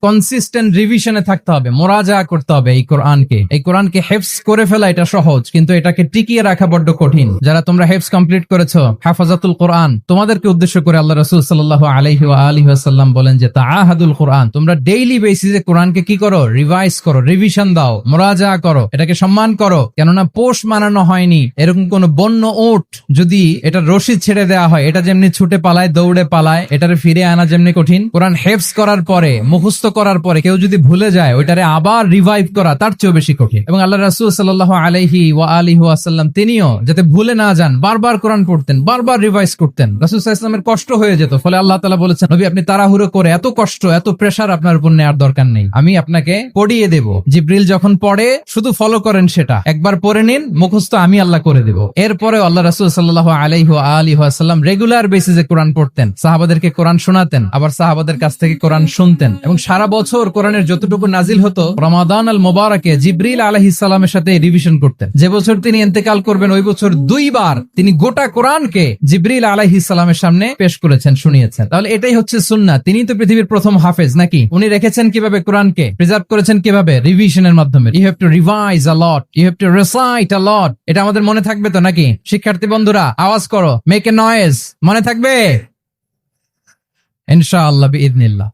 Consistent রিভিশনে থাকতে হবে, মোরাজা করতে হবে এই কোরআনকে হেফজ করে ফেলা এটা সহজ, কিন্তু এটাকে টিকিয়ে রাখা বড্ড কঠিন। যারা তোমরা হেফজ কমপ্লিট করেছো, হাফাজাতুল কোরআন, তোমাদেরকে উদ্দেশ্য করে আল্লাহ রাসূল সাল্লাল্লাহু আলাইহি ওয়া আলিহি ওয়াসাল্লাম বলেন যে তাআহাদুল কোরআন, তোমরা ডেইলি বেসিসে কোরআনকে কি করো, রিভাইজ করো, রিভিশন দাও, মোরাজা করো, এটাকে সম্মান করো। কেননা পোষ মানানো হয়নি, এরকম কোন বন্য ওট যদি এটা রশি ছেড়ে দেওয়া হয়, এটা যেমনি ছুটে পালায়, দৌড়ে পালায়, এটারে ফিরে আনা যেমনি কঠিন, কোরআন হেফজ করার পরে, মুখস্থ করার পরে কেউ যদি ভুলে যায়, ওইটারে আবার রিভাইভ করা তার চেয়েও বেশি কঠিন। এবং আল্লাহ রাসূল সাল্লাল্লাহু আলাইহি ওয়া আলিহি ওয়াসাল্লাম তিনিও যাতে ভুলে না যান, বারবার কোরআন পড়তেন, বারবার রিভাইজ করতেন। রাসূল সাল্লাল্লাহু আলাইহি ওয়াসাল্লামের কষ্ট হয়ে যেত, ফলে আল্লাহ তাআলা বলেছেন, নবী আপনি তাড়াহুড়ো করে এত কষ্ট, এত প্রেসার আপনার উপর নেওয়ার দরকার নেই, আমি আপনাকে পড়িয়ে দেব। জিবরিল যখন পড়ে শুধু ফলো করেন, সেটা একবার পড়ে নিন, মুখস্থ আমি আল্লাহ করে দেব। এরপরে আল্লাহ রাসূল সাল্লাল্লাহু আলাইহি ওয়া আলিহি ওয়াসাল্লাম রেগুলার বেসিসে কোরআন পড়তেন, সাহাবাদেরকে কোরআন শোনাতেন, আবার সাহাবাদের কাছ থেকে কোরআন শুনতেন। এবং সারা বছর কোরআনের যতটুকু নাজিল হতো, রমাদান আল মুবারাকে জিবরিল আলাইহিস সালামের সাথে রিভিশন করতেন। যে বছর তিনি ইন্তেকাল করবেন, ওই বছর 2 বার তিনি গোটা কোরআনকে জিবরিল আলাইহিস সালামের সামনে পেশ করেছেন, শুনিয়েছেন। তাহলে এটাই হচ্ছে সুন্নাহ। তিনি তো পৃথিবীর প্রথম হাফেজ নাকি? উনি রেখেছেন কিভাবে কোরআনকে, প্রিজার্ভ করেছেন কিভাবে? রিভিশনের মাধ্যমে। You have to revise a lot, you have to recite a lot. এটা আমাদের মনে থাকবে তো নাকি? শিক্ষার্থী বন্ধুরা আওয়াজ করো, মেক এ নয়েজ, মনে থাকবে ইনশাআল্লাহ বিইذنিল্লাহ।